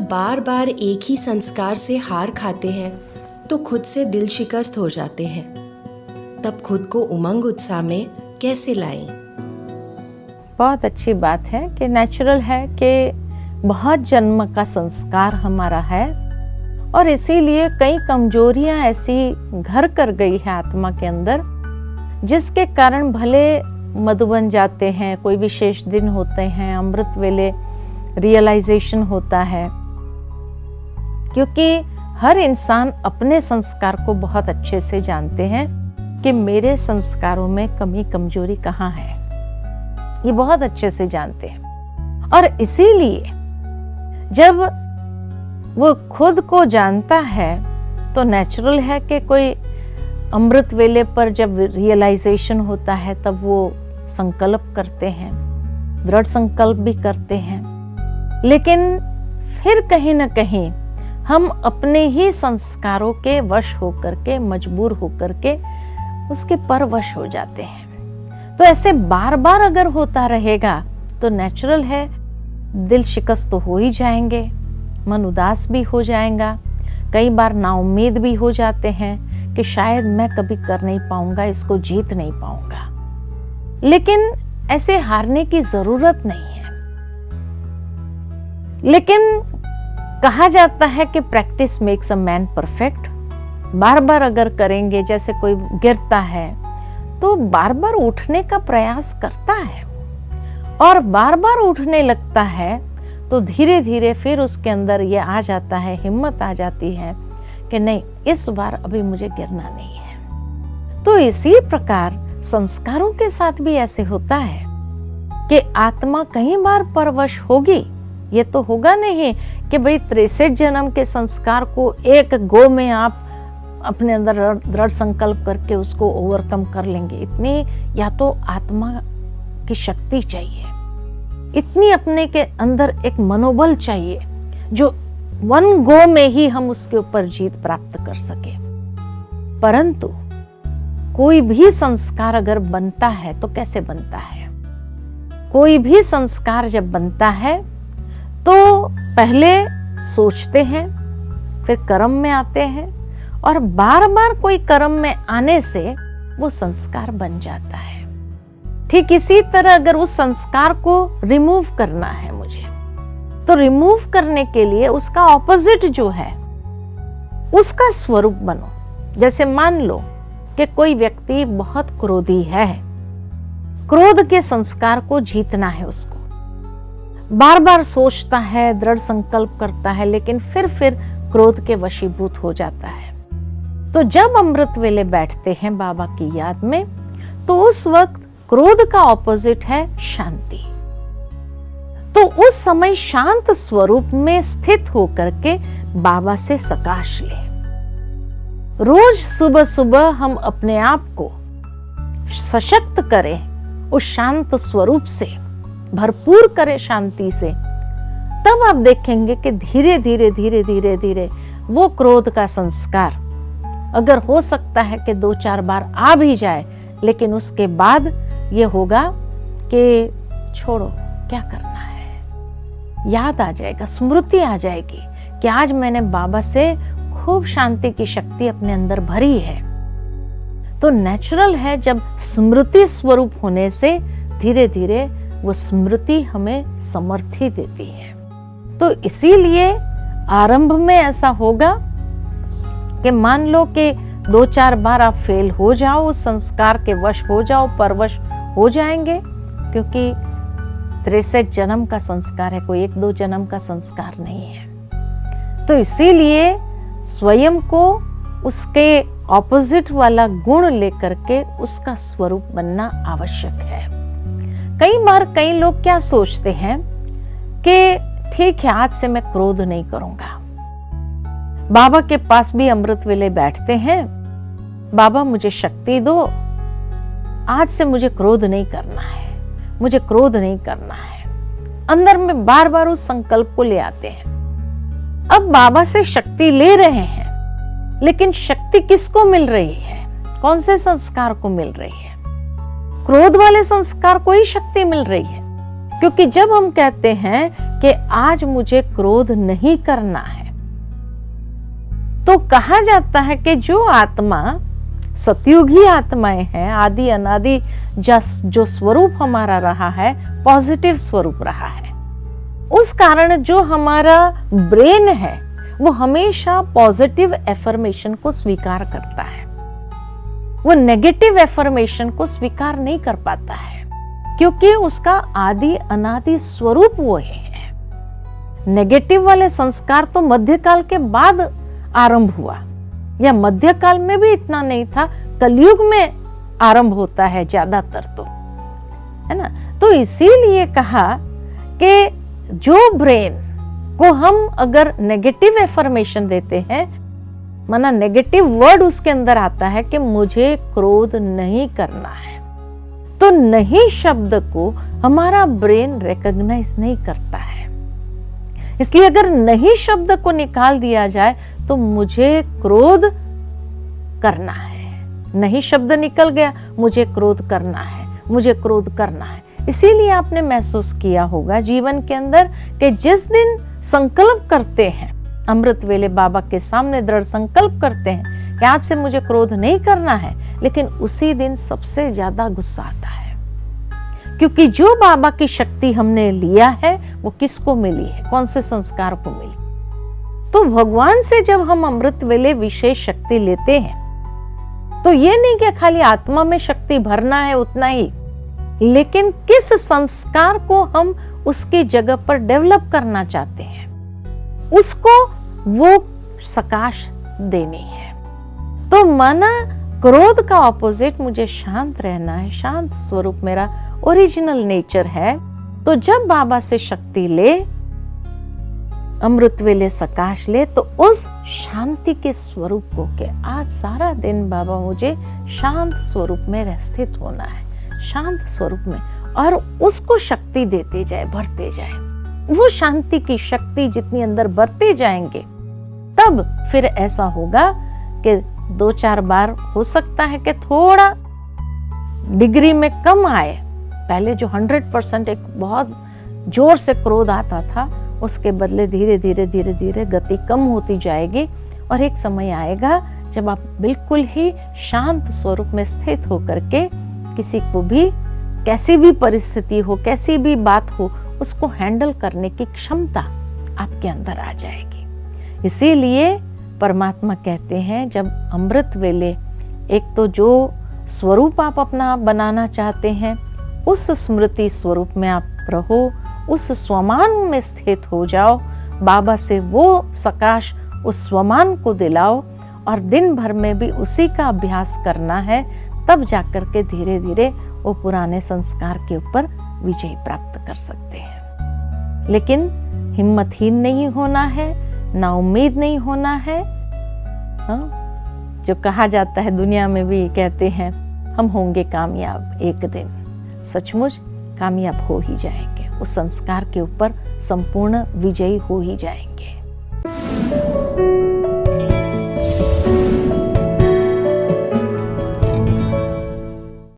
जब बार बार एक ही संस्कार से हार खाते हैं तो खुद से दिल शिकस्त हो जाते हैं। तब खुद को उमंग उत्साह में कैसे लाएं? बहुत अच्छी बात है कि नेचुरल है कि बहुत जन्म का संस्कार हमारा है और इसीलिए कई कमजोरियां ऐसी घर कर गई है आत्मा के अंदर, जिसके कारण भले मधुबन जाते हैं, कोई विशेष दिन होते हैं, अमृत वेले रियलाइजेशन होता है, क्योंकि हर इंसान अपने संस्कार को बहुत अच्छे से जानते हैं कि मेरे संस्कारों में कमी कमजोरी कहाँ है, ये बहुत अच्छे से जानते हैं। और इसीलिए जब वो खुद को जानता है तो नेचुरल है कि कोई अमृत वेले पर जब रियलाइजेशन होता है तब वो संकल्प करते हैं, दृढ़ संकल्प भी करते हैं, लेकिन फिर कहीं ना कहीं हम अपने ही संस्कारों के वश होकर के, मजबूर होकर के उसके परवश हो जाते हैं। तो ऐसे बार बार अगर होता रहेगा तो नेचुरल है दिल शिकस्त तो हो ही जाएंगे, मन उदास भी हो जाएगा, कई बार नाउम्मीद भी हो जाते हैं कि शायद मैं कभी कर नहीं पाऊंगा, इसको जीत नहीं पाऊंगा। लेकिन ऐसे हारने की जरूरत नहीं है। लेकिन कहा जाता है कि practice makes a man perfect. बार बार अगर करेंगे, जैसे कोई गिरता है तो बार बार उठने का प्रयास करता है और बार बार उठने लगता है तो धीरे धीरे फिर उसके अंदर ये आ जाता है, हिम्मत आ जाती है कि नहीं, इस बार अभी मुझे गिरना नहीं है। तो इसी प्रकार संस्कारों के साथ भी ऐसे होता है कि आत्मा कई बार परवश होगी। ये तो होगा नहीं कि भाई 63 जन्म के संस्कार को एक गो में आप अपने अंदर दृढ़ संकल्प करके उसको ओवरकम कर लेंगे। इतनी या तो आत्मा की शक्ति चाहिए, इतनी अपने के अंदर एक मनोबल चाहिए जो वन गो में ही हम उसके ऊपर जीत प्राप्त कर सके। परंतु कोई भी संस्कार अगर बनता है तो कैसे बनता है? कोई भी संस्कार जब बनता है तो पहले सोचते हैं, फिर कर्म में आते हैं और बार बार कोई कर्म में आने से वो संस्कार बन जाता है। ठीक इसी तरह अगर उस संस्कार को रिमूव करना है मुझे, तो रिमूव करने के लिए उसका ऑपोजिट जो है उसका स्वरूप बनो। जैसे मान लो कि कोई व्यक्ति बहुत क्रोधी है, क्रोध के संस्कार को जीतना है, उसको बार बार सोचता है, दृढ़ संकल्प करता है, लेकिन फिर क्रोध के वशीभूत हो जाता है। तो जब अमृत वेले बैठते हैं बाबा की याद में, तो उस वक्त क्रोध का ऑपोजिट है शांति। तो उस समय शांत स्वरूप में स्थित होकर के बाबा से सकाश ले। रोज सुबह सुबह हम अपने आप को सशक्त करें, उस शांत स्वरूप से भरपूर करें, शांति से। तब आप देखेंगे कि धीरे धीरे धीरे धीरे धीरे वो क्रोध का संस्कार अगर हो सकता है कि 2-4 बार आ भी जाए, लेकिन उसके बाद ये होगा कि छोड़ो, क्या करना है। याद आ जाएगा, स्मृति आ जाएगी कि आज मैंने बाबा से खूब शांति की शक्ति अपने अंदर भरी है। तो नेचुरल है जब स्मृति स्वरूप होने से धीरे धीरे वो स्मृति हमें समर्थी देती है। तो इसीलिए आरंभ में ऐसा होगा कि मान लो कि 2-4 बार आप फेल हो जाओ, उस संस्कार के वश हो जाओ, परवश हो जाएंगे, क्योंकि 63 जन्म का संस्कार है, कोई 1-2 जन्म का संस्कार नहीं है। तो इसीलिए स्वयं को उसके ऑपोजिट वाला गुण लेकर के उसका स्वरूप बनना आवश्यक है। कई बार कई लोग क्या सोचते हैं कि ठीक है, आज से मैं क्रोध नहीं करूंगा। बाबा के पास भी अमृत वेले बैठते हैं, बाबा मुझे शक्ति दो, आज से मुझे क्रोध नहीं करना है, मुझे क्रोध नहीं करना है। अंदर में बार बार उस संकल्प को ले आते हैं। अब बाबा से शक्ति ले रहे हैं, लेकिन शक्ति किसको मिल रही है? कौन से संस्कार को मिल रही है? क्रोध वाले संस्कार को ही शक्ति मिल रही है। क्योंकि जब हम कहते हैं कि आज मुझे क्रोध नहीं करना है। तो कहा जाता है कि जो आत्मा सतयुगी आत्माएं हैं, आदि अनादि जो स्वरूप हमारा रहा है, पॉजिटिव स्वरूप रहा है, उस कारण जो हमारा ब्रेन है वो हमेशा पॉजिटिव एफर्मेशन को स्वीकार करता है। वो नेगेटिव एफर्मेशन को स्वीकार नहीं कर पाता है, क्योंकि उसका आदि अनादि स्वरूप वो है। नेगेटिव वाले संस्कार तो मध्यकाल के बाद आरंभ हुआ, या मध्यकाल में भी इतना नहीं था, कलयुग में आरंभ होता है ज्यादातर, तो है ना। तो इसीलिए कहा कि जो ब्रेन को हम अगर नेगेटिव एफर्मेशन देते हैं, माना नेगेटिव वर्ड उसके अंदर आता है कि मुझे क्रोध नहीं करना है, तो नहीं शब्द को हमारा ब्रेन रिकॉग्नाइज नहीं करता है। इसलिए अगर नहीं शब्द को निकाल दिया जाए तो मुझे क्रोध करना है, नहीं शब्द निकल गया, मुझे क्रोध करना है, मुझे क्रोध करना है। इसीलिए आपने महसूस किया होगा जीवन के अंदर कि जिस दिन संकल्प करते हैं, अमृत वेले बाबा के सामने दृढ़ संकल्प करते हैं कि आज से मुझे क्रोध नहीं करना है, लेकिन उसी दिन सबसे ज्यादा गुस्सा आता है, क्योंकि जो बाबा की शक्ति हमने लिया है वो किसको मिली है, कौन से संस्कार को मिली। तो भगवान से जब हम अमृत वेले विशेष शक्ति लेते हैं, तो ये नहीं कि खाली आत्मा में शक्ति भरना है उतना ही, लेकिन किस संस्कार को हम उसकी जगह पर डेवलप करना चाहते हैं, उसको वो सकाश देनी है। तो माना क्रोध का ऑपोजिट मुझे शांत रहना है, शांत स्वरूप मेरा ओरिजिनल नेचर है। तो जब बाबा से शक्ति ले, अमृत वेले सकाश ले, तो उस शांति के स्वरूप को के आज सारा दिन बाबा मुझे शांत स्वरूप में स्थित होना है, शांत स्वरूप में, और उसको शक्ति देते जाए, भरते जाए। वो शांति की शक्ति जितनी अंदर भरते जाएंगे, तब फिर ऐसा होगा कि 2-4 बार हो सकता है कि थोड़ा डिग्री में कम आए। पहले जो 100% एक बहुत जोर से क्रोध आता था, उसके बदले धीरे धीरे धीरे धीरे गति कम होती जाएगी, और एक समय आएगा जब आप बिल्कुल ही शांत स्वरूप में स्थित होकर के किसी को भी, कैसी भी परिस्थिति हो, कैसी भी बात हो, उसको हैंडल करने की क्षमता आपके अंदर आ जाएगी। इसीलिए परमात्मा कहते हैं जब अमृत वेले, एक तो जो स्वरूप आप अपना बनाना चाहते हैं उस स्मृति स्वरूप में आप रहो, उस स्वमान में स्थित हो जाओ, बाबा से वो सकाश उस स्वमान को दिलाओ, और दिन भर में भी उसी का अभ्यास करना है। तब जाकर के धीरे धीरे वो पुराने संस्कार के ऊपर विजय प्राप्त कर सकते हैं। लेकिन हिम्मतहीन नहीं होना है, ना उम्मीद नहीं होना है। जो कहा जाता है, दुनिया में भी कहते हैं हम होंगे कामयाब एक दिन, सचमुच कामयाब हो ही जाएंगे, उस संस्कार के ऊपर संपूर्ण विजयी हो ही जाएंगे।